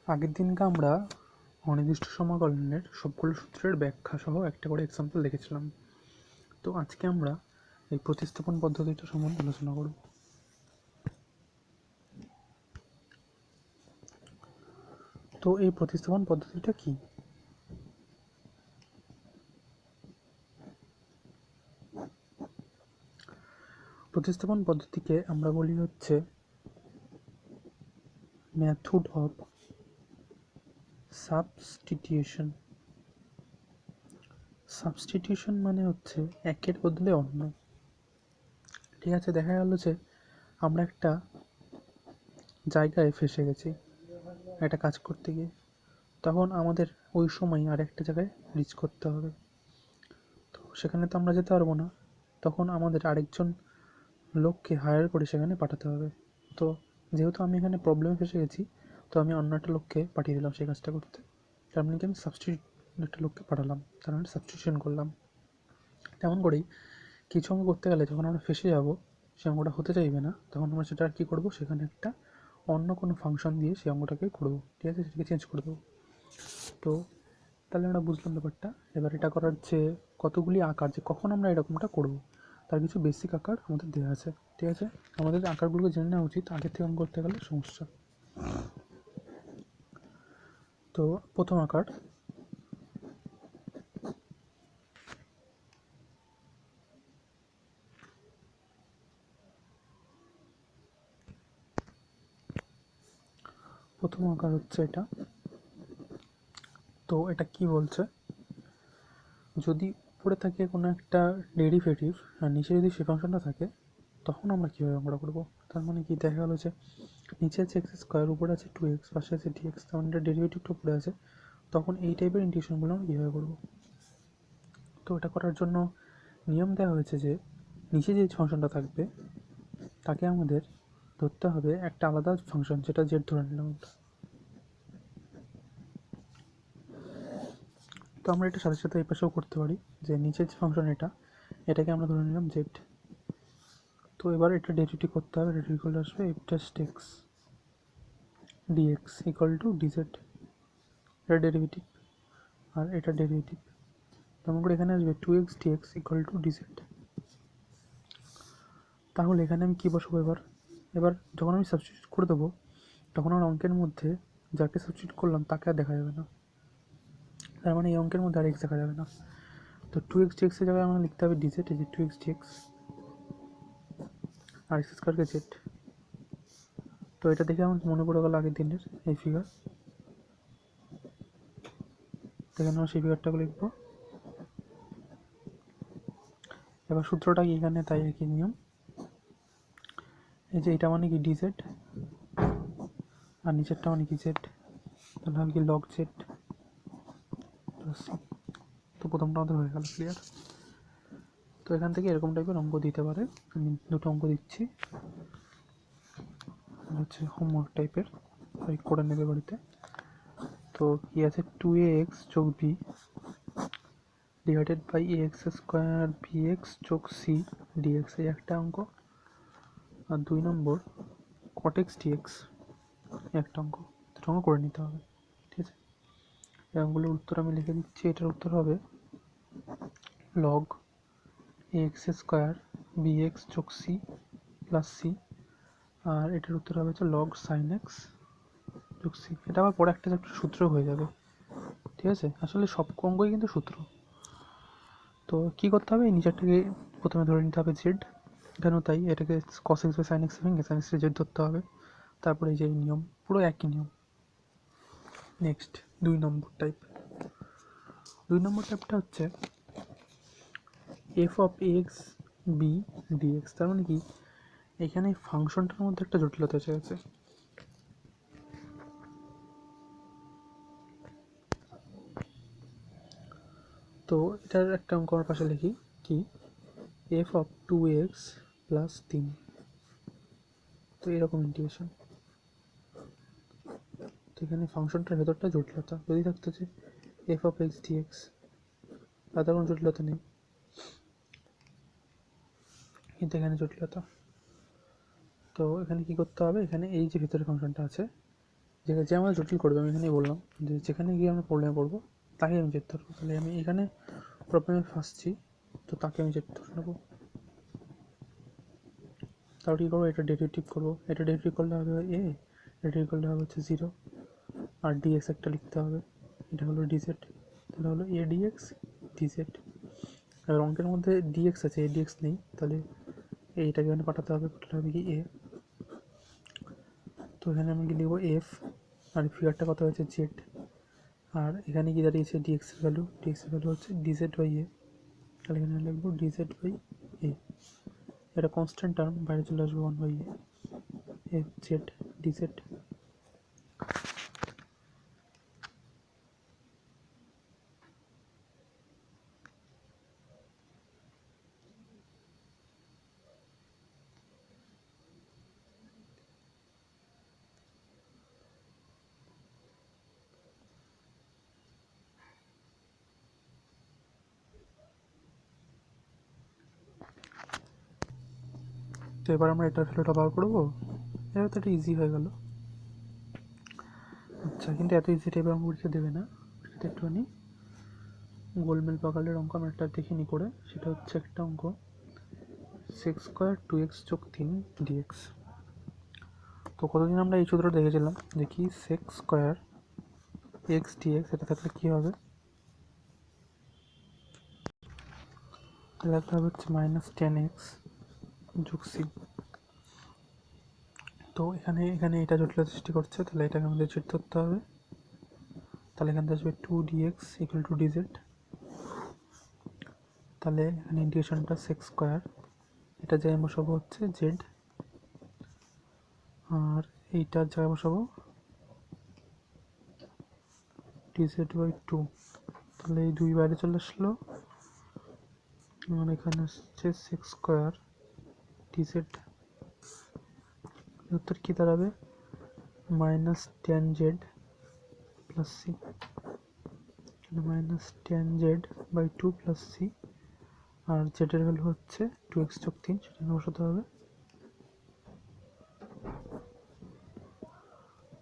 আগের দিনকে আমরা অনির্দিষ্ট সমাকলনের সবগুলো সূত্রের ব্যাখ্যা সহ একটা করে এক্সাম্পল দেখেছিলাম। তো আজকে আমরা এই প্রতিস্থাপন পদ্ধতিটা সম্বন্ধে আলোচনা করব। তো এই প্রতিস্থাপন পদ্ধতিটা কি? প্রতিস্থাপন পদ্ধতিকে আমরা বলি হচ্ছে মেথড অফ সাবস্টিটিউশন। সাবস্টিটিউশন মানে হচ্ছে একের বদলে অন্য। ঠিক আছে, দেখা গেল যে আমরা একটা জায়গায় ফেসে গেছি একটা কাজ করতে গিয়ে, তখন আমাদের ওই সময় আর একটা জায়গায় রিচ করতে হবে। তো সেখানে তো আমরা যেতে পারবো না, তখন আমাদের আরেকজন লোককে হায়ার করে সেখানে পাঠাতে হবে। তো যেহেতু আমি এখানে প্রবলেমে ফেসে গেছি, তো আমি অন্য একটা লোককে পাঠিয়ে দিলাম সেই কাজটা করতে। তার মানে কি আমি সাবস্টিটিউট একটা লোককে পাঠালাম, তার মানে সাবস্টিটিউশন করলাম। তেমন করেই কিছু অঙ্ক করতে গেলে যখন আমরা ফেসে যাব, সে অঙ্কটা হতে চাইবে না, তখন আমরা সেটা আর কী করবো, সেখানে একটা অন্য কোনো ফাংশন দিয়ে সেই অঙ্কটাকে করবো। ঠিক আছে, সেটাকে চেঞ্জ করে দেবো। তো তাহলে আমরা বুঝলাম ব্যাপারটা। এবার এটা করার যে কতগুলি আকার, যে কখন আমরা এরকমটা করব, তার কিছু বেসিক আকার আমাদের দেওয়া আছে। ঠিক আছে, আমাদের আকারগুলোকে জেনে নেওয়া উচিত, আগের থেকে অঙ্ক করতে গেলে সমস্যা। তো প্রথম আকার, হচ্ছে এটা। তো এটা কি বলছে, যদি উপরে থাকে কোনো একটা ডেরিভেটিভ আর নিচে যদি সে ফাংশনটা থাকে, তখন আমরা কীভাবে অঙ্কটা করবো। তার মানে কি, দেখা গেলো যে নিচে আছে এক্স স্কোয়ার, উপরে আছে 2x, পাশে আছে dx, তার মানে ডেরিভেটিভটা উপরে আছে, তখন এই টাইপের ইন্টিগ্রেশনগুলো আমরা কীভাবে করবো। তো এটা করার জন্য নিয়ম দেওয়া হয়েছে যে নিচে যে ফাংশনটা থাকবে তাকে আমাদের ধরতে হবে একটা আলাদা ফাংশন, যেটা জেড ধরে নিলাম আমরা। তো আমরা এটা সাথে সাথে এই পাশেও করতে পারি, যে নিচের যে ফাংশন এটাকে আমরা ধরে নিলাম জেড। তো এবার এটা ডেরিভেটিভ করতে হবে, ডেরিভেটিভ আসবে F just X dx equal to dz, এটা ডেরিভেটিভ আর এটা ডেরিভেটিভ। তেমন করে এখানে আসবে 2x dx equal to dz. তাহলে এখানে আমি কী বসাবো, এবার যখন আমি সাবস্টিটিউট করে দেবো, তখন আমার অঙ্কের মধ্যে যাকে সাবস্টিটিউট করলাম তাকে আর দেখা যাবে না, তার মানে এই অঙ্কের মধ্যে আর এক্স দেখা যাবে না। তো 2x dx এর জায়গায় আমরা লিখতে হবে ডিজেড, এই যে 2x dx আর এক্স স্কোয়ারকে জেড। তো এটা দেখে আমার মনে পড়ে গেল আগের দিনের এই ফিগার, এখানে আমরা সেই ফিগারটাকে লিখবো। এবার সূত্রটা কি এখানে, তাই একই নিয়ম। এই যে এটা মানে কি ডিজেড, আর নিচেরটা মানে কি জেড, তাহলে হবে কি লগ জেড প্লাস সি। তো প্রথমটা আমাদের হয়ে গেল ক্লিয়ার। তো এখান থেকে এরকম টাইপের অঙ্ক দিতে পারে, আমি দুটো অঙ্ক দিচ্ছি, হচ্ছে হোমওয়ার্ক টাইপের, করে নেবে বাড়িতে। তো কি আছে, 2ax যোগ b divided by ax square bx যোগ c dx, এই একটা অঙ্ক। আর 2 নম্বর cot x dx একটা অঙ্ক। দুটো অঙ্ক করে নিতে হবে। ঠিক আছে, এই অঙ্কগুলোর উত্তর আমি লিখে দিচ্ছি। এটার উত্তর হবে লগ ax স্কোয়ার bx যোগ c প্লাস c, আর এটার উত্তর হবে হচ্ছে লগ সাইন এক্স যোগ c। এটা আবার পরে একটা সূত্র হয়ে যাবে। ঠিক আছে, আসলে সব অঙ্কই কিন্তু সূত্র। তো কী করতে হবে, এই নিচেরটাকে প্রথমে ধরে নিতে হবে জেড, কেন তাই, এটাকে cos x by sine x ভেঙে সাইন এক্সে জেড ধরতে হবে। তারপরে এই যে নিয়ম, পুরো একই নিয়ম। নেক্সট 2 নম্বর টাইপটা হচ্ছে F of X B dx. তার মানে কি, এখানে ফাংশনটার মধ্যে একটা জটিলতা এসে গেছে। তো এটার একটা অঙ্ক আমার পাশে লিখি, কি এফ অফ 2x প্লাস 3। তো এরকম ইন্টিগ্রেশন। তো এখানে ফাংশনটার ভেতরটা জটিলতা, যদি থাকতো যে এফ অফ এক্স ডিএক্স, তাতে কোনো জটিলতা নেই, কিন্তু এখানে জটিলতা। তো এখানে কি করতে হবে, এখানে এই যে ভিতরে ফাংশনটা আছে যে আমাদের জটিল করবে, আমি এখানেই বললাম যে যেখানে গিয়ে আমরা প্রবলেমে পড়বো তাকে আমি জেদ ধরবো। তাহলে আমি এখানে প্রবলেমে ফাঁসছি, তো তাকে আমি জেদ ধরে নেবো। তাও কী করবো, এটা ডেরিভেটিভ করবো। এটা ডেরিভেটিভ করলে হবে এ, ডেরিভেটিভ করলে হবে হচ্ছে 0, আর ডিএক্স একটা লিখতে হবে, এটা হলো ডিজেড। তাহলে হলো এ ডিএক্স ডিজেড। এবার অঙ্কের মধ্যে ডিএক্স আছে, এ ডিএক্স নেই, তাহলে এইটাকে এখানে পাঠাতে হবে, পাঠাতে হবে কি এ। তো এখানে আমি কি লিখবো এফ, আর ফিগারটা কত হয়েছে জেড, আর এখানে কি দাঁড়িয়েছে ডিএক্সের ভ্যালু, ডিএক্সের ভ্যালু হচ্ছে ডিজেড বাই এ। তাহলে এখানে লিখবো ডিজেড বাই এ। এটা কনস্ট্যান্ট টার্ম, বাইরে চলে আসবে 1/a এফ জেড ডিজেড। তো এবার আমরা এটার ভ্যালুটা বার করবো। এবার তো এটা ইজি হয়ে গেল। আচ্ছা, কিন্তু এত ইজি টাইপের অঙ্ক পরীক্ষা দেবে না, পরীক্ষাতে একটুখানি গোলমেল পাকালের অঙ্ক আমরা একটা দেখিনি করে। সেটা হচ্ছে একটা অঙ্ক সেক্স স্কোয়ার 2x + 3 ডিএক্স। তো কতদিন আমরা এই সূত্রটা দেখেছিলাম, দেখি সেক্স স্কোয়ার এক্স ডিএক্স, এটা থাকলে কী হবে, তাহলে একটা হবে হচ্ছে -10x + c। তো এখানে এখানে এটা জটিলতা সৃষ্টি করছে, তাহলে এটাকে আমাদের চেক করতে হবে। তাহলে এখান থেকে আসবে 2dx = dz। তাহলে এখানে ইন্টিগ্রেশনটা সেক্স স্কোয়ার, এটা জায়গায় বসাবো হচ্ছে জেড, আর এইটার জায়গায় বসাবো dz/2। তাহলে এই 2 বাইরে চলে আসলো, আর এখানে আসছে সেক্স স্কোয়ার dz। উত্তর কী দাঁড়াবে, -10z + c, -10z/2 + c। আর জেডের ভ্যালু হচ্ছে 2x + 3, সেটা বসাতে হবে।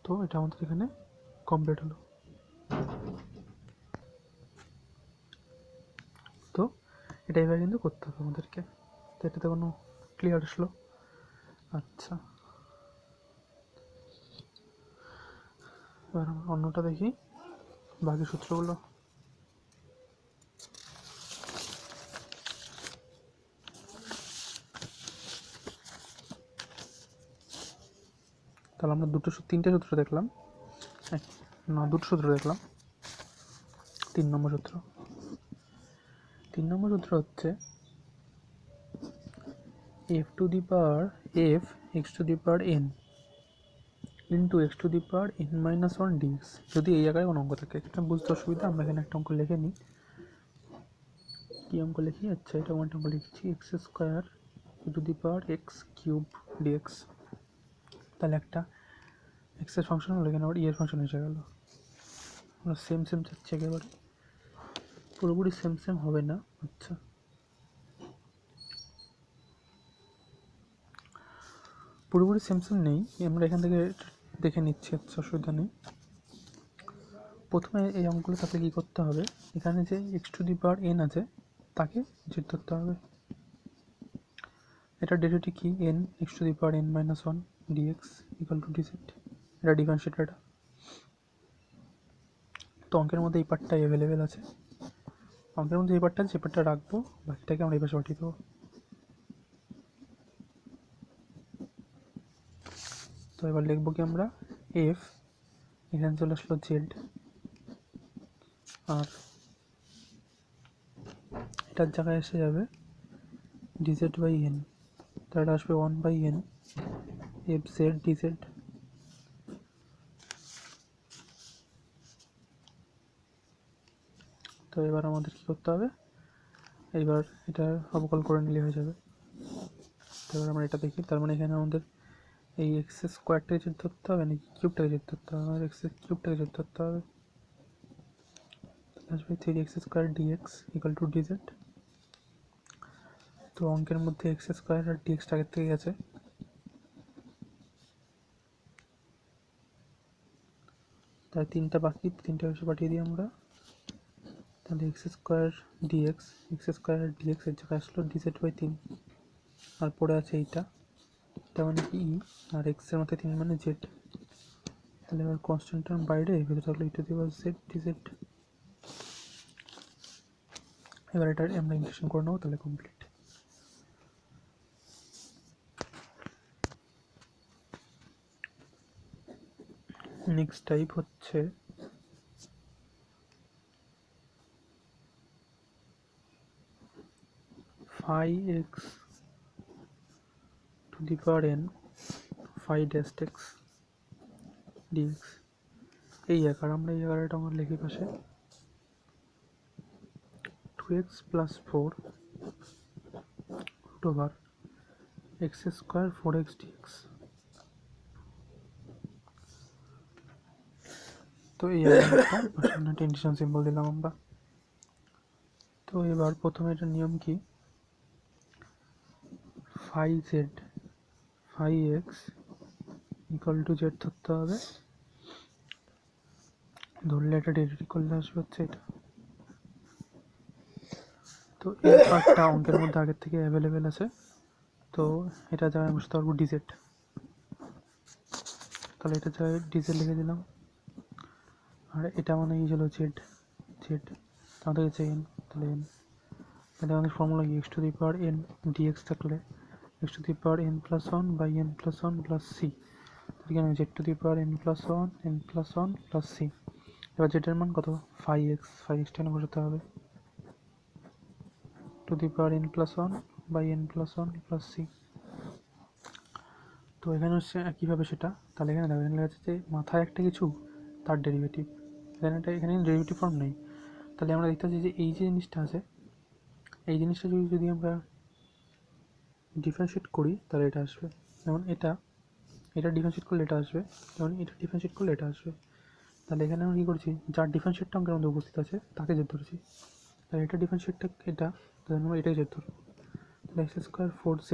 তো এটা আমাদের এখানে কমপ্লিট হলো। তো এটা এবার কিন্তু করতে হবে আমাদেরকে। তো এটাতে কোনো ক্লিয়ার আসলো। আচ্ছা, এবার আমরা অন্যটা দেখি, বাকি সূত্রগুলো। তাহলে আমরা তিনটে সূত্র দেখলাম, না দুটো সূত্র দেখলাম। 3 নম্বর সূত্র, 3 নম্বর সূত্র হচ্ছে f to the power f x to the power n into x to the power n-1 dx। যদি এই জায়গায় কোনো অঙ্ক থাকে, এটা বুঝতে অসুবিধা, আমরা এখানে একটা অঙ্ক লিখে নিই। কী অঙ্ক লিখি, আচ্ছা এটা একটা অঙ্ক লিখছি, x² two the power x³ dx। তাহলে একটা এক্সের ফাংশন হলো, এখানে আবার ইয়ের ফাংশন এসে গেল। আমরা সেম সেম চাচ্ছি একেবারে, পুরোপুরি সেম সেম হবে না। আচ্ছা, পুরোপুরি সেম সেম নেই, আমরা এখান থেকে দেখে নিচ্ছি, আচ্ছা অসুবিধা নেই। প্রথমে এই অঙ্কগুলো তাতে কী করতে হবে, এখানে যে x² n আছে তাকে জেড ধরতে হবে। এটা ডেরিভেটিভ কি, n x⁻n-1 dx = dz। এটা ডিফারেন্সিয়েটর। এটা তো অঙ্কের মধ্যে এই পার্টটা অ্যাভেলেবেল আছে, অঙ্কের মধ্যে এই পার্টটা, যে পার্টটা রাখবো বাকিটাকে আমরা এই পাশে পাঠিয়ে দেবো। তো এবার লিখবো কি আমরা, এফ, এখানে চলে আসলো জেড, আর এটার জায়গায় এসে যাবে dz/n, তাহলে আসবে 1/n এফ জেড ডিজেড। তো এবার আমাদের কী করতে হবে, এবার এটা অবকল করে নিলে হয়ে যাবে। তো এবার আমরা এটা দেখি, তার মানে এখানে আমাদের এই x² জেড ধরতে হবে নাকি কিউবটাকে জেড ধরতে হবে, আমাদের x³ জেড ধরতে হবে। আসবে 3x² dx = dz। তো অঙ্কের মধ্যে x² আর dx আগের থেকে আছে, তাই 3টা বাকি, 3টা এসে পাঠিয়ে দিই আমরা। তাহলে X square dx, X square dx এর জায়গায় আসলো ডিজেড বাই 3, আর পড়ে আছে এইটা, এটা মানে কি ই, আর এক্সের মধ্যে 3 মানে জেড। তাহলে এবার কনস্ট্যান্ট টার্ম বাইরে, ভেতরে থাকলো e to the power z dz. এবার এটা আমরা ইন্টিগ্রেশন করে নেবো, তাহলে কমপ্লিট। নেক্সট টাইপ হচ্ছে phi x to the power n phi dash x dx। এই আকার, আমরা এই আকারটা আমরা লিখি পাশে 2x plus 4 root over x square 4x dx। তো এই আকারটা একটা ইন্টিগ্রেশন সিম্বল দিলাম আমরা। তো এবার প্রথমে এটার নিয়ম কি, phi z phi x equal to Z ধরতে হবে, ধরলে এটা ডেরিভেটিভ করলে আসবে হচ্ছে এটা। তো এই পার্টটা অঙ্কের মধ্যে আগের থেকে অ্যাভেলেবেল আছে, তো এটা জায়গায় বসতে পারবো ডিজেড। তাহলে এটা জায়গায় ডিজেড লিখে দিলাম, আর এটা মানে এই ছিল জেড, জেড তাদের হচ্ছে এন, তাহলে এন। তাহলে আমাদের ফর্মুলা কি, x to the power n dx থাকলে x to the power n plus one by n plus one plus c, এখানে z to the power n plus one plus c. এবার জেডের মান কত, ফাই এক্স টেনে বসাতে হবে, to the power n plus one by n plus one plus c. তো এখানে হচ্ছে কীভাবে সেটা, তাহলে এখানে দেখো, এখানে লেখা আছে যে মাথায় একটা কিছু তার ডেরিভেটিভ, এখানে ডেরিভেটিভ ফর্ম নেই। তাহলে আমরা দেখতে পাচ্ছি যে এই যে জিনিসটা আছে, এই জিনিসটা যদি আমরা ডিফারেন্সিয়েট করি তাহলে এটা আসবে, যেমন এটা ডিফারেন্সিয়েট করলে এটা আসবে, যেমন এটা ডিফারেন্সিয়েট করলে এটা আসবে। তাহলে এখানে আমরা কী করছি, যার ডিফারেন্সিয়েটটা অঙ্কের মধ্যে উপস্থিত আছে তাকে জেড ধরেছি, তাহলে এটা ডিফারেন্সিয়েটটা এটা, তাহলে আমরা এটাই জেড ধরবো। তাহলে এক্স স্কোয়ার 4z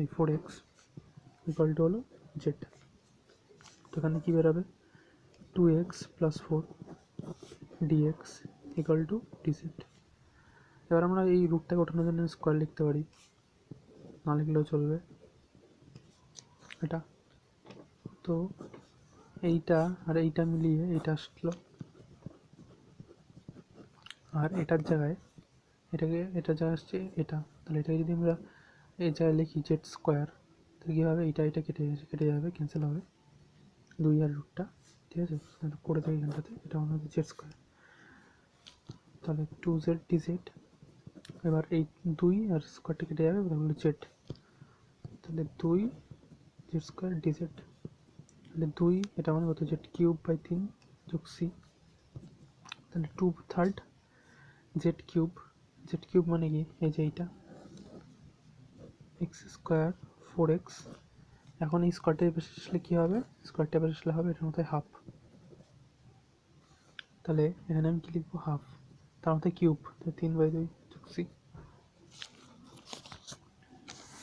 এই 4x ইকুয়াল টু হলো জেড। তো এখানে কী বেরোবে, 2x plus 4 dx equal to DZ. এবার আমরা এই রুটটাকে ওঠানোর জন্য স্কোয়ার লিখতে পারি, না লিখলেও চলবে এটা। তো এইটা আর এইটা মিলিয়ে এইটা আসলো, আর এটার জায়গায় এটার জায়গায় আসছে এটা। তাহলে এটাকে যদি আমরা এই জায়গায় লিখি জেড স্কোয়ার, তাহলে কী হবে, এটা কেটে যাবে, ক্যান্সেল হবে 2 আর রুটটা, ঠিক আছে। তাহলে করে দেয় এখানটাতে, এটা মনে হচ্ছে জেড স্কোয়ার, তাহলে 2z dz। এবার এই 2 আর স্কোয়ারটা কেটে যাবে, তাহলে জেড, তাহলে 2 জেড স্কোয়ার ডিজেড। তাহলে 2 এটা মানে কত, জেড কিউব বাই 3 যোগ সি, তাহলে 2/3 জেড কিউব মানে কি, এই যে এইটা এক্স স্কোয়ার 4x। এখন এই স্কোয়ারটা পাশে আসলে কী হবে, স্কোয়ারটা পাশে আসলে হবে এটার মধ্যে হাফ, তাহলে এখানে আমি কী লিখবো, হাফ, তার মধ্যে কিউব, তাহলে 3/2 যোগ সি,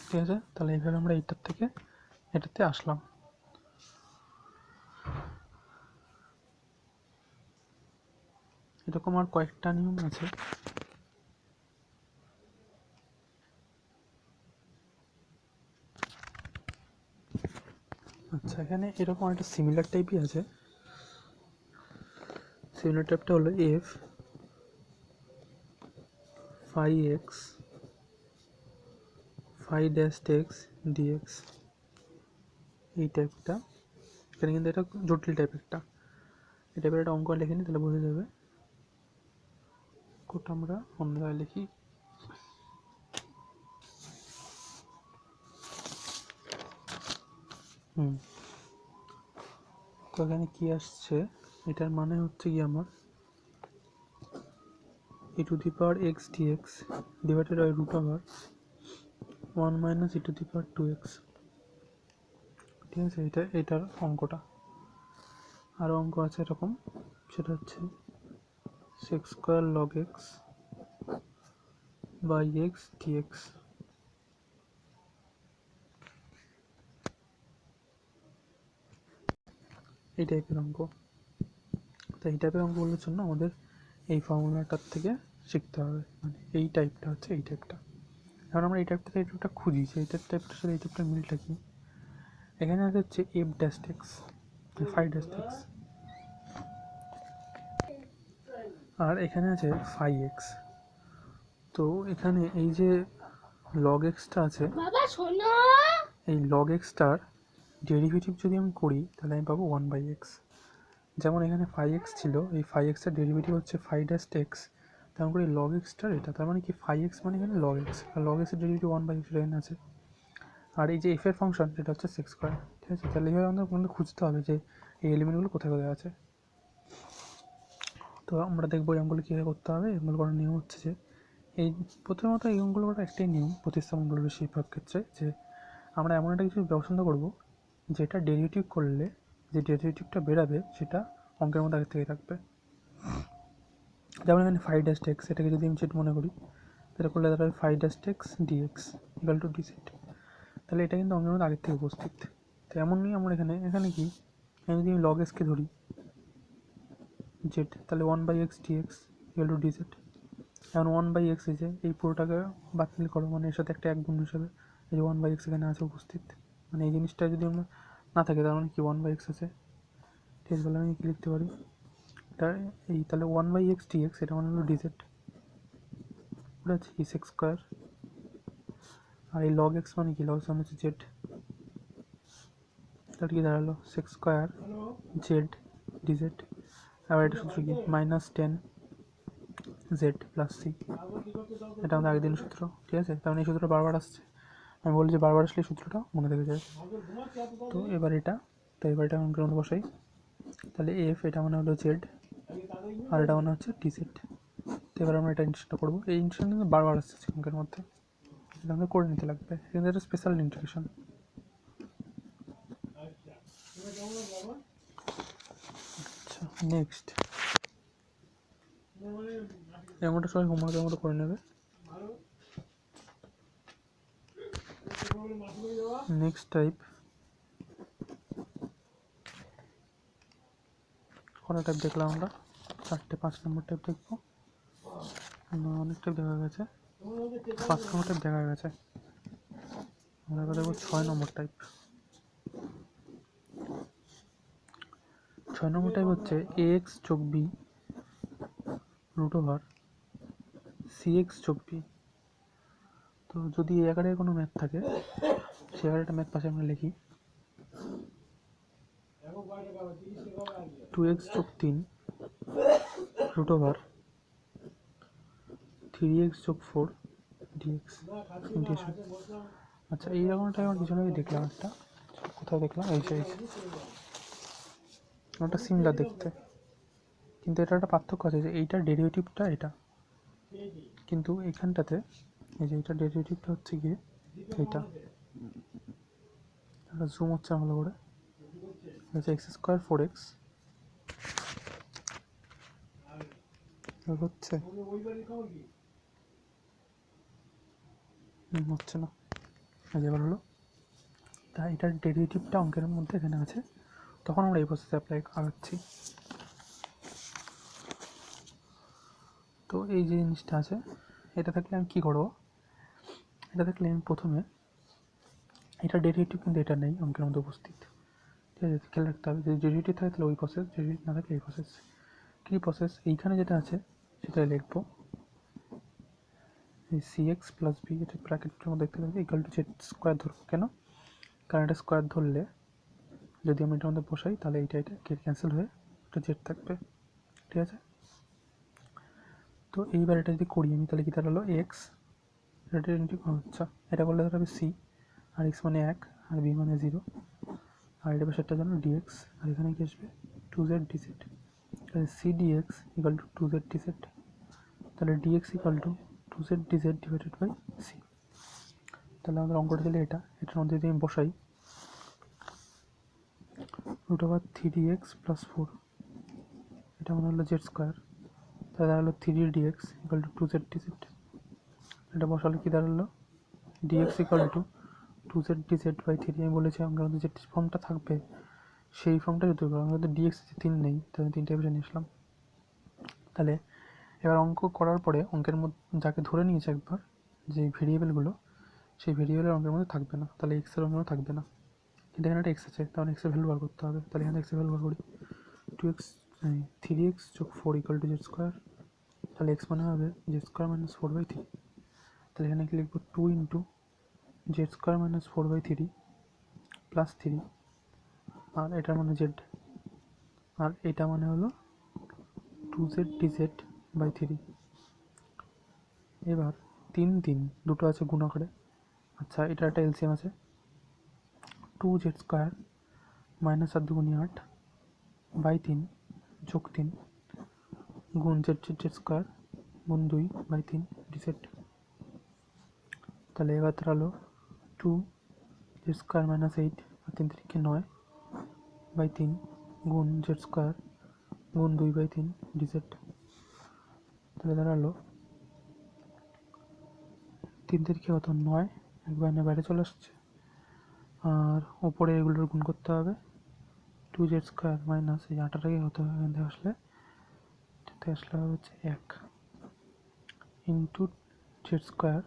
ঠিক আছে। তাহলে এইভাবে আমরা এইটার থেকে এটাতে আসলাম। এরকম আর কয়েকটা নিয়ম আছে। আচ্ছা, এখানে এরকম একটা সিমিলার টাইপই আছে। সিমিলার টাইপটা হলো F phi X phi dash X dx, এই টাইপটা। এখানে কিন্তু এটা জটিল টাইপ একটা, এই টাইপের একটা অঙ্ক লিখে নিই, তাহলে বোঝা যাবে। কোটা আমরা অন্য জায়গায় লিখি, তো এখানে কী আসছে, এটার মানে হচ্ছে কি আমার e to the power x dx divided by root over 1 minus e to the power 2x, ঠিক আছে। এটার অঙ্কটা। আরও অঙ্ক আছে এরকম, সেটা হচ্ছে sec x square log X by X dx, এই টাইপের অঙ্ক। তো এই টাইপের অঙ্কগুলোর জন্য আমাদের এই ফর্মুলাটার থেকে শিখতে হবে, মানে এই টাইপটা হচ্ছে এই টাইপটা। এখন আমরা এই টাইপ থেকে এই টাইপটা খুঁজি যে এই টাইপটার সাথে এই টাইপটার মিলটা কি। এখানে আছে হচ্ছে f dash x, five dash x, আর এখানে আছে ফাইভ এক্স। তো এখানে এই যে লগ এক্সটা আছে, এই লগ এক্সটার ডেরিভেটিভ যদি আমি করি তাহলে আমি পাবো ওয়ান বাই এক্স। যেমন এখানে ফাইভ এক্স ছিল, এই ফাইভ এক্সের ডেরিভেটিভ হচ্ছে ফাইভ ড্যাশ এক্স, তেমন করে লগ এক্সটার এটা, তার মানে কি ফাইভ এক্স মানে এখানে লগ এক্স, আর লগ এক্সের ডেরিভেটিভ ওয়ান বাই এক্স এখানে আছে। আর এই যে এফ এর ফাংশন সেটা হচ্ছে সেক্স স্কোয়ার, ঠিক আছে। তাহলে এইভাবে আমাদের খুঁজতে হবে যে এই এলিমেন্টগুলো কোথায় কোথায় আছে। তো আমরা দেখবো এই অঙ্কগুলো কীভাবে করতে হবে। এগুলো করার নিয়ম হচ্ছে যে এই প্রথমত এই অঙ্কগুলো করার একটাই নিয়ম প্রতিস্থাপনগুলো বেশিরভাগ ক্ষেত্রে, যে আমরা এমন একটা কিছু পছন্দ করবো যেটা ডেরিভেটিভ করলে যে ডেরিভেটিভটা বেরাবে সেটা অঙ্কের মধ্যে আগে থেকে থাকবে। যেমন এখানে ফাইভ ড্যাশ এক্স, এটাকে যদি আমি সেট মনে করি সেটা করলে দাঁড়াবে five dash X dx equal to D set, তাহলে এটা কিন্তু অঙ্কের মধ্যে আগের থেকে উপস্থিত। তো এমন নিয়ে আমরা এখানে কি আমি যদি লগ এক্সকে ধরি জেড, তাহলে one by X dx equal to D set. এখন ওয়ান বাই এক্স এই যে এই পুরোটাকে বাতিল করো, মানে এর সাথে একটা এক গুণ হিসাবে এই যে ওয়ান বাই এক্স এখানে আছে উপস্থিত, মানে এই জিনিসটা যদি আমরা না থাকে তার মানে কি ওয়ান বাই এক্স আছে, ঠিক আছে। তাহলে আমি কি লিখতে পারি, তাহলে ওয়ান বাই এক্স ডিএক্স এটা মানে হলো ডিজেড, ওটা হচ্ছে কি সেক্স স্কোয়ার। আর এই লগ এক্স মানে কি, লগ এক্স মানে হচ্ছে জেড, তাহলে কি দাঁড়ালো সেক্স স্কোয়ার জেড ডিজেড। আবার এটা সূত্র কি minus ten Z plus C, এটা আমাদের আগের দিনের সূত্র, ঠিক আছে। তার মানে এই সূত্রটা বারবার আসছে, আমি বলি যে বারবার আসলে সূত্রটা মনে থেকে যায়। তো এবার এটা অঙ্কের মধ্যে বসাই, তাহলে এফ এটা মানে হলো জেড আর এটা মানে হচ্ছে টি সেট। তো এবার আমরা এটা ইন্টিগ্রেশনটা করবো, এই ইন্টিগ্রেশন কিন্তু বারবার আসছে অঙ্কের মধ্যে, এটা আমাদের করে নিতে লাগবে, কিন্তু এটা স্পেশাল ইন্টিগ্রেশন। আচ্ছা নেক্সট এমনটা সবাই হোমওয়ার্কের মতো করে নেবে। নেক্সট টাইপ কটা টাইপ দেখলাম আমরা, চারটে, 5 নম্বর টাইপ দেখবো, অনেক টাইপ দেখা গেছে, 5 নম্বর টাইপ দেখা গেছে, আমরা এবার দেখবো 6 নম্বর টাইপ। 6 নম্বর টাইপ হচ্ছে এ এক্স যোগ B root over C X যোগ বি। তো যদি এই আকারের কোনো ম্যাথ থাকে সে আকারে একটা ম্যাথ পাশে আমরা লিখি, 2x যোগ 3 রুট ওভার 3x যোগ 4 dx ইন্টিগ্রেশন। আচ্ছা এইরকমটা আমার কিছু আগে দেখলাম, একটা কোথাও দেখলাম, এই যে ওটা সিমিলার দেখতে, কিন্তু এটা একটা পার্থক্য আছে যে এইটার ডেরিভেটিভটা এটা, কিন্তু এখানটাতে এই যে এইটার ডেরিভেটিভটা হচ্ছে গিয়ে এইটা, এটা জুম হচ্ছে ভালো করে, হচ্ছে এক্স স্কোয়ার 4x হচ্ছে হচ্ছে না, এবার হলো, তাই এটার ডেরিভেটিভটা অঙ্কের মধ্যে এখানে আছে, তখন আমরা এই প্রসেসে আগাচ্ছি। তো এই যে জিনিসটা আছে এটা থাকলে আমি কী করবো, এটা থাকলে আমি প্রথমে এটা ডেরিভেটিভ কিন্তু এটা নেই অঙ্কের মধ্যে উপস্থিত, ঠিক আছে। খেয়াল রাখতে হবে যদি ডেরিভেটিভ থাকে তাহলে ওই প্রসেস, ডেরিভেটিভ না থাকলে এই প্রসেস। কী প্রসেস, এইখানে যেটা আছে সেটা লিখবো এই সি এক্স প্লাস বি, এটা ব্র্যাকেটের মধ্যে দেখতে পাচ্ছি ইকুয়াল টু জেড স্কোয়ার ধরবো, কেন, কারণ এটা স্কোয়ার ধরলে যদি আমি এটার মধ্যে বসাই তাহলে এটা ক্যান্সেল হয়ে এটা জেড থাকবে, ঠিক আছে। তো এইবার এটা যদি করি আমি তাহলে কি দাঁড়ালো এক্স, এটা আচ্ছা এটা করলে দাঁড়াবে সি, আর এক্স মানে 1 আর বি মানে 0, আর এটা সেটার জন্য ডিএক্স, আর এখানে কি আসবে 2z dz, তাহলে C dx equal to 2z dz, তাহলে dx equal to 2z dz divided by C. তাহলে আমাদের অঙ্কটা দিলে এটার মধ্যে যদি আমি বসাই রুট ওভার 3x প্লাস 4, এটা মনে হলো জেড স্কোয়ার, তাহলে দাঁড়ালো 3dx equal to 2z dz, এটা বসালে কি দাঁড়ালো dx equal to 2z dz by 3। আমি বলেছি অঙ্কের মধ্যে যে ফর্মটা থাকবে সেই ফর্মটা যদি করো, আমাদের ডিএক্স 3 নেই, তাহলে 3টা বেছে নিয়ে আসলাম। তাহলে এবার অঙ্ক করার পরে অঙ্কের মধ্যে যাকে ধরে নিয়েছে একবার যে ভেরিয়েবলগুলো, সেই ভেরিয়েবলের অঙ্কের মধ্যে থাকবে না, তাহলে এক্সের অঙ্কের থাকবে না। কিন্তু এখানে একটা এক্স আছে, তাহলে এক্সের ভ্যালু বার করতে হবে। তাহলে এখানে এক্সের ভ্যালু বার করি, 2x 3x যোগ 4 ইকুয়াল টু জেড স্কোয়ার। তাহলে এক্স মানে হবে জেড স্কোয়ার মাইনাস 4/3। তাহলে এখানে কি লিখবো, 2 into Z square minus 4/3 plus 3, আর এটার মানে জেড, আর এটা মানে হলো 2z dz/3। এবার 3 3 দুটো আছে গুণ আকারে। আচ্ছা, এটা একটা এলসিএম আছে, 2z স্কোয়ার মাইনাস 8 2 8/3 যোগ 3 গুণ জেড স্কোয়ার গুণ 2/3 dz। তাহলে এবার দাঁড়ালো 2z স্কোয়ার মাইনাস 8 আর 3 3 9/3 গুণ জেড স্কোয়ার গুণ 2/3 dz। তাহলে দাঁড়ালো 3 3 কত 9, একবার না বাইরে চলে আসছে, আর ওপরে এগুলোর গুণ করতে হবে। 2z স্কোয়ার মাইনাস এই 8টাকে হতে হবে, এখান থেকে আসলে হচ্ছে 1 ইন্টু জেড স্কোয়ার,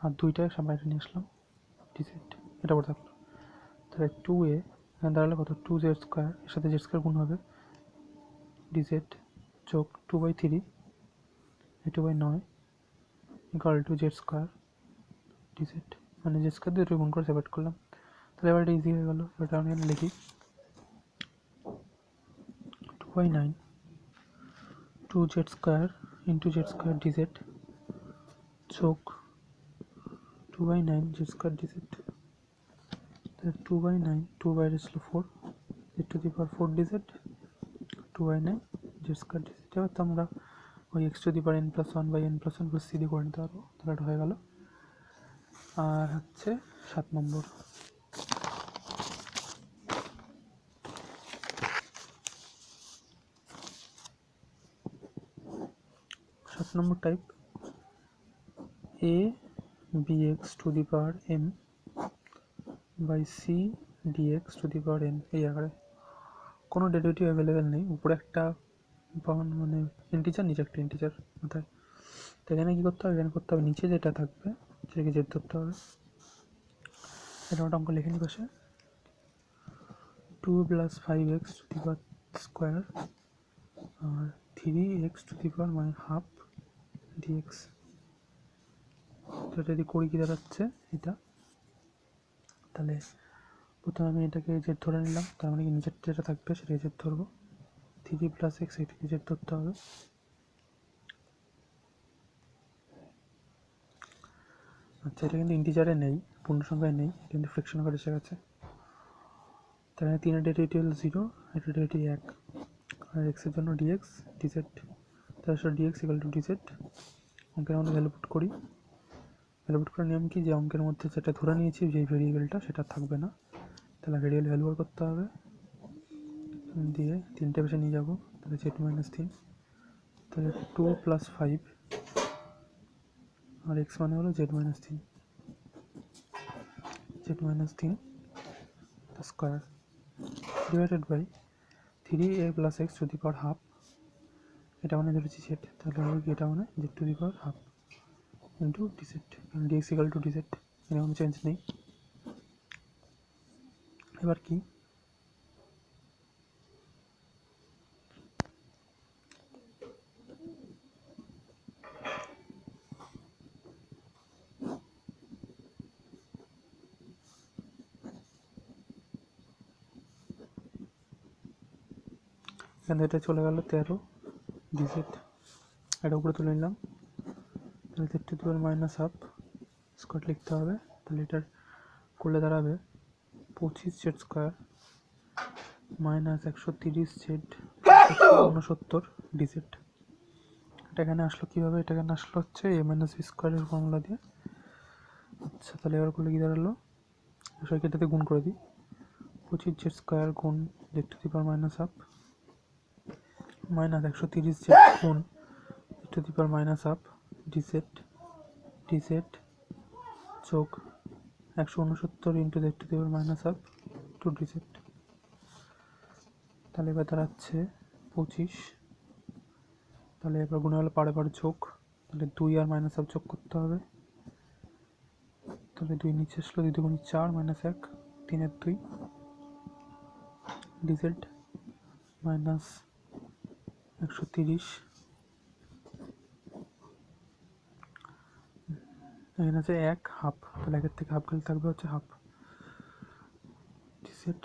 আর 2টা বাইরে নিয়ে আসলাম ডিজেড, এটা পরে থাকলো। তাহলে 2a এখানে দাঁড়ালে কত, 2z স্কোয়ার, এর সাথে জেড স্কোয়ার গুণ হবে ডিজেড যোগ 2/3 2/9 equal to Z square DZ, মানে জেড স্কোয়ার দিয়ে গুণ করে সেপারেট করলাম। তাহলে এবার এটা ইজি হয়ে গেলো। এটা আমি এখানে লিখি 2/9 2z square into Z square DZ যোগ 2/9 জেড স্কোয়ার ডিজেড। তাহলে 2/9, 2 বাইরে ছিল 4, Z to the power 4 dz 2/9 Z square dz. এবার তো আমরা ওই X to the power n+1/n+1 C দিয়ে করে নিতে পারবো। তাহলে এটা হয়ে গেল। আর হচ্ছে 7 number, type a bx to the power m by c dx to the power n এই আকারে। কোনো ডেরিভেটিভ অ্যাভেলেবেল নেই, উপরে একটা মানে ইন্টিজার, নিচে একটা ইন্টিজার মাথায়। তো এখানে কী করতে হবে, এখানে করতে হবে নিচে যেটা থাকবে সেটাকে জেড ধরতে হবে। এটা একটা অঙ্ক লিখে নিই পাশে, 2 + 5x to the power square আর 3x to the power half dx. তো এটা যদি করি কি দাঁড়াচ্ছে এটা, তাহলে প্রথমে আমি এটাকে জেড ধরে নিলাম, তার মানে কি নিচের যেটা থাকবে সেটাকে জেড ধরবো, 3 + x এটাকে জেড ধরতে হবে। আচ্ছা, এটা কিন্তু ইন্টিজারে নেই, পূর্ণ সংখ্যায় নেই, কিন্তু ফ্রিকশন আকারে এসে গেছে। তাহলে 3-এর ডেরিভেটিভ হলো 0, এটা ডেরিভেটিভ 1, আর এক্সের জন্য ডিএক্স ডিজেড। তাহলে সেটা ডিএক্স ইকুয়াল টু ডিজেড। অঙ্কের মধ্যে ভ্যালু পুট করি। ভ্যালু পুট করার নিয়ম কি, যে অঙ্কের মধ্যে যেটা ধরে নিয়েছি যে ভেরিয়েবলটা সেটা থাকবে না, তাহলে ভেরিয়েবল ভ্যালু বার করতে হবে, দিয়ে 3টে বেশি নিয়ে যাবো। তাহলে z-3, তাহলে 2 + 5 আর এক্স মানে হলো z-3 square divided by 3a + x to the power half, এটা মানে ধরেছি জেড, তাহলে হবে কি, এটা মানে Z to the power half into dz, dx equal to dz, এখানে কোনো চেঞ্জ নেই। এবার কি, এখানে এটা চলে গেল 13 ডিজেড, এটা উপরে তুলে নিলাম। তাহলে Z to the power minus half square লিখতে হবে। তাহলে এটার করলে দাঁড়াবে 25 z square minus 130 Z 69 DZ. এটা এখানে আসলো কীভাবে, এটা এখানে আসলো হচ্ছে a - b স্কোয়ারের ফর্মুলা দিয়ে। আচ্ছা, তাহলে এবার করলে কী দাঁড়ালো, সবাইকে এটাতে গুণ করে দিই, 25 জেড স্কোয়ার গুণ z to the power minus half minus 130 z গুণ z to the power minus half dz যোগ 169 into z to the power minus half to dz. তাহলে এবার দাঁড়াচ্ছে 25। তাহলে এবার গুণে হলে পাড়ে পাড়ে যোগ, তাহলে 2 আর মাইনাস হাফ যোগ করতে হবে। তাহলে 2 নিচে আসলো, 2 দুগুণে 4 মাইনাস 1, 3 2 ডিজেড মাইনাস 130। এখানে আছে 1 হাফ, তাহলে 1 থেকে হাফ গেলে থাকবে হচ্ছে হাফ ডিজেড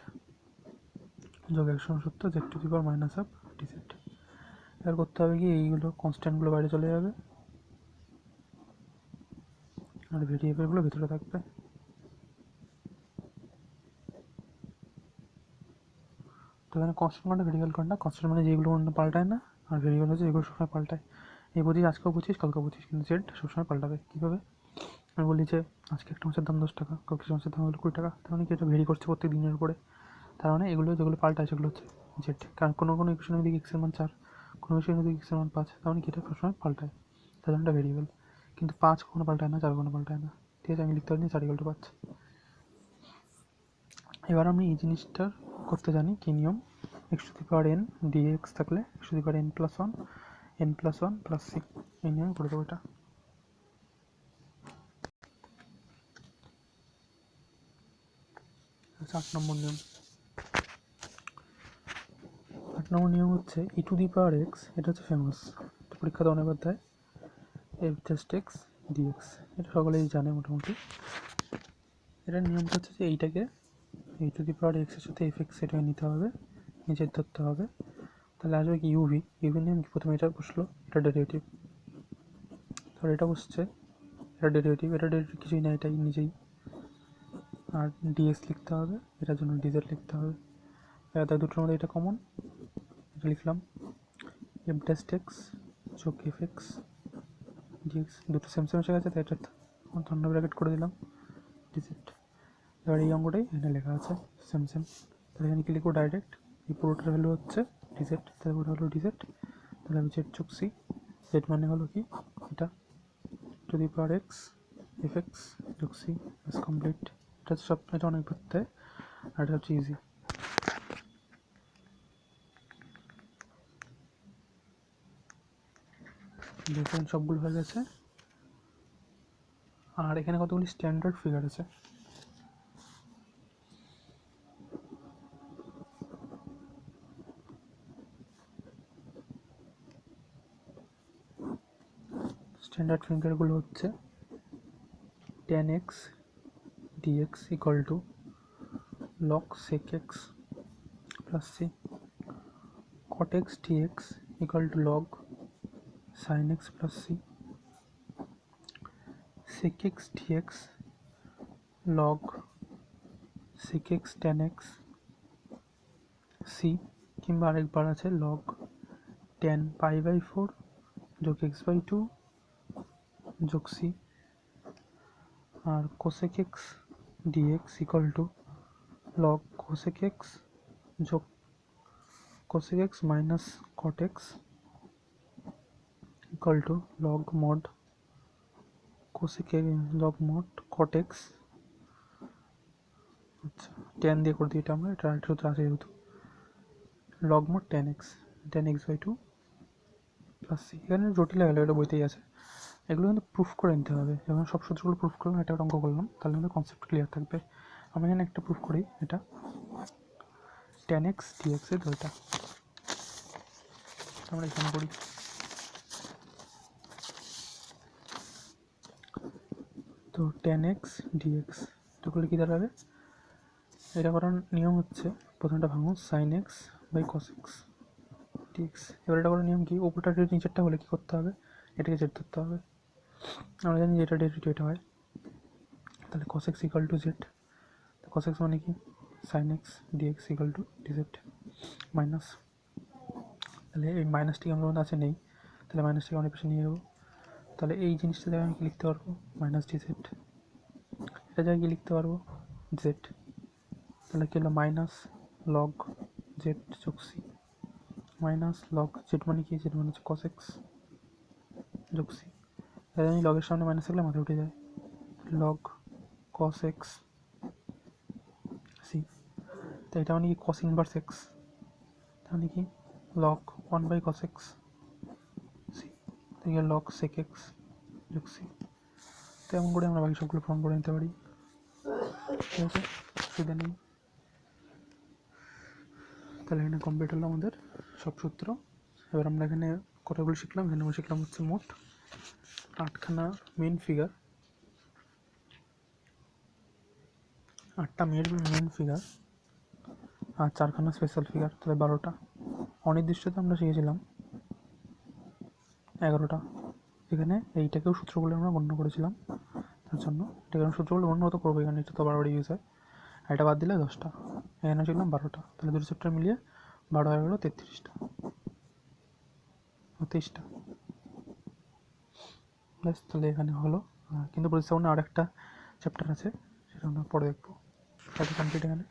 যোগ 170 Z to the power minus half DZ. এবার করতে হবে কি, এইগুলো কনস্ট্যান্টগুলো বাইরে চলে যাবে আর ভেরিয়েবলগুলো ভিতরে থাকবে। তো এখানে কনস্ট্যান্ট মানে ভেরিয়েবল কোনটা, কনস্ট্যান্ট মানে যেগুলো অন্য পাল্টায় না, আর ভেরিয়েবল হচ্ছে যেগুলো সবসময় পাল্টায়। এই 25 আজকেও 25 কালকেও 25, কিন্তু জেড সবসময় পাল্টাবে। কীভাবে আমি বলি যে আজকে একটা মাছের দাম 10 টাকা, কালকে মাছের দাম হলো 20 টাকা, তার মানে কি এটা ভেরি করছে প্রত্যেক দিনের উপরে। তার মানে এগুলো যেগুলো পাল্টায় সেগুলো হচ্ছে জেড। কারণ কোনো কোনো ইকুয়েশনের দিকে এক্সের মান 4, কোনো ইকুয়েশনের দিকে এক্সের মান 5, তার মানে কি এটা সবসময় পাল্টায়, তার জন্য এটা ভেরিয়েবল। কিন্তু 5 কখনো পাল্টায় না, 4 কখনো পাল্টায় না। ঠিক আছে, আমি লিখতে পারি 4 = 5। এবার আমি এই জিনিসটা করতে জানি কি নিয়ম, x to the power n dx থাকলে x to the power n plus 1 plus c, এই নিয়মে করে দেবো এটা। আচ্ছা, 8 নম্বর নিয়ম। 8 নম্বর নিয়ম হচ্ছে e two the power x, এটা হচ্ছে ফেমাস, পরীক্ষাতে অনেকবার দেয়, f জাস্ট x dx, এটা সকলেই জানে মোটামুটি। এটার নিয়মটা হচ্ছে যে এইটাকে e two the power x এর সাথে fx এটাকে নিতে হবে, নিচের ধরতে হবে, তাহলে আসবে কি ইউভি নিয়ম কি, প্রথমে এটা বসলো, এটা ডেরিভেটিভ, তাহলে এটা বসছে, এটা ডেরিভেটিভ কিছুই না, এটাই নিজেই, আর ডিএক্স লিখতে হবে, এটার জন্য ডিজেড লিখতে হবে। এবার তাই দুটোর মধ্যে এটা কমন, এটা লিখলাম এফ ড্যাস্ট এক্স যোগ এফ এক্স ডিএক্স, দুটো সেম সেম এসে গেছে, তাই এটা ধন্য ব্র্যাকেট করে দিলাম ডিজেড। এবার এই অঙ্কটাই এখানে লেখা আছে সেম সেম, তাহলে এখানে কি লিখবো ডাইরেক্ট, এই পুরোটার ভ্যালু হচ্ছে ডিজেড, তাহলে পুরোটা হলো ডিজেড, তাহলে আমি জেড যোগ সি, জেড মানে হলো কি এটা two the power x F x যোগ সি, ইজ কমপ্লিট। এটা সব, এটা অনেক করতে, আর এটা হচ্ছে ইজি। দেখুন সবগুলো হয়ে গেছে, আর এখানে কতগুলি স্ট্যান্ডার্ড ফিগার আছে। স্ট্যান্ডার্ড ফিগারগুলো হচ্ছে tan x dx equal to log sec x plus c, cot x dx equal to log sin x plus c, sec x dx log sec x tan x c, কিংবা আরেকবার আছে log tan pi/4 যোগ x/2 যোগ c, R cosec x dx equal to log cosec x যোগ cosec x minus cot x equal to log mod cosec log mod cot x, আচ্ছা tan দিয়ে করে দিই এটা আমরা, এটা সূত্র আছে যেহেতু, log mod tan x/2 plus c। এখানে জটিল হয়ে গেল, এটা বইতেই আছে, এগুলো কিন্তু প্রুফ করে নিতে হবে। যখন সব সূত্রগুলো প্রুফ করলাম, এটা অঙ্ক করলাম, তাহলে কিন্তু কনসেপ্ট ক্লিয়ার থাকবে। আমি এখানে একটা প্রুফ করি, এটা tan x dx এর দলটা আমরা এখানে করি। তো tan x dx এটা করলে কী দাঁড়াবে, এটা করার নিয়ম হচ্ছে প্রথমটা ভাঙো sin x by cos x dx। এবার এটা করার নিয়ম কি, উপরটা নিচেরটা হলে কী করতে হবে, এটাকে জেড ধরতে হবে। আমরা জানি যে এটা ডেরিভেটিভ এটা হয়, তাহলে cos x equal to Z, cos x মানে কি sin x dx equal two dz minus, তাহলে এই মাইনাসটি আমার মধ্যে আছে নেই, তাহলে মাইনাসটিকে অনেক পাশে নিয়ে যাবো, তাহলে এই জিনিসটা জায়গায় আমি কি লিখতে পারবো মাইনাস ডিজেড, এটা জায়গায় কি লিখতে পারবো জেড, তাহলে কি হলো মাইনাস লগ জেড যোগ সি, মাইনাস লগ জেড মানে কি, জেড মানে হচ্ছে cos x যোগ সি, তাহলে আমি লগের সামনে মাইনাস থাকলে মাথায় উঠে যায়, লগ cos x সি, তো এটা মানে কি cos ইনভার্স x, তাহলে কি লগ 1/cos x সি থেকে লগ sec x যোগ সি। তেমন করে আমরা বাকি সবগুলো ফর্ম করে নিতে পারি। ঠিক আছে, অসুবিধা নেই। তাহলে এখানে কমপ্লিট হলো আমাদের সব সূত্র। এবার আমরা এখানে কতগুলো শিখলাম, এখানে আমরা শিখলাম হচ্ছে মোট 8খানা মেন ফিগার, 8টা মেন ফিগার আর 4খানা স্পেশাল ফিগার, তাহলে 12টা। অনির্দিষ্টতে আমরা শিখেছিলাম 11টা। এখানে এইটাকেও সূত্র বলে আমরা গণ্য করেছিলাম, তার জন্য এটাকে আমরা সূত্র বলে গণ্য তো করবো, এখানে এটা তো বারবার ইউজ হয়। আর এটা বাদ দিলে 10টা, এখানে শিখলাম 12টা। তাহলে দুটো চ্যাপ্টার মিলিয়ে 12 হয়ে গেলো 33টা, 23টা। ব্যাস, তাহলে এখানে হলো। কিন্তু প্রতিস্থাপনে আর একটা চ্যাপ্টার আছে, সেটা আমরা পরে দেখবো। তাহলে কমপ্লিট এখানে।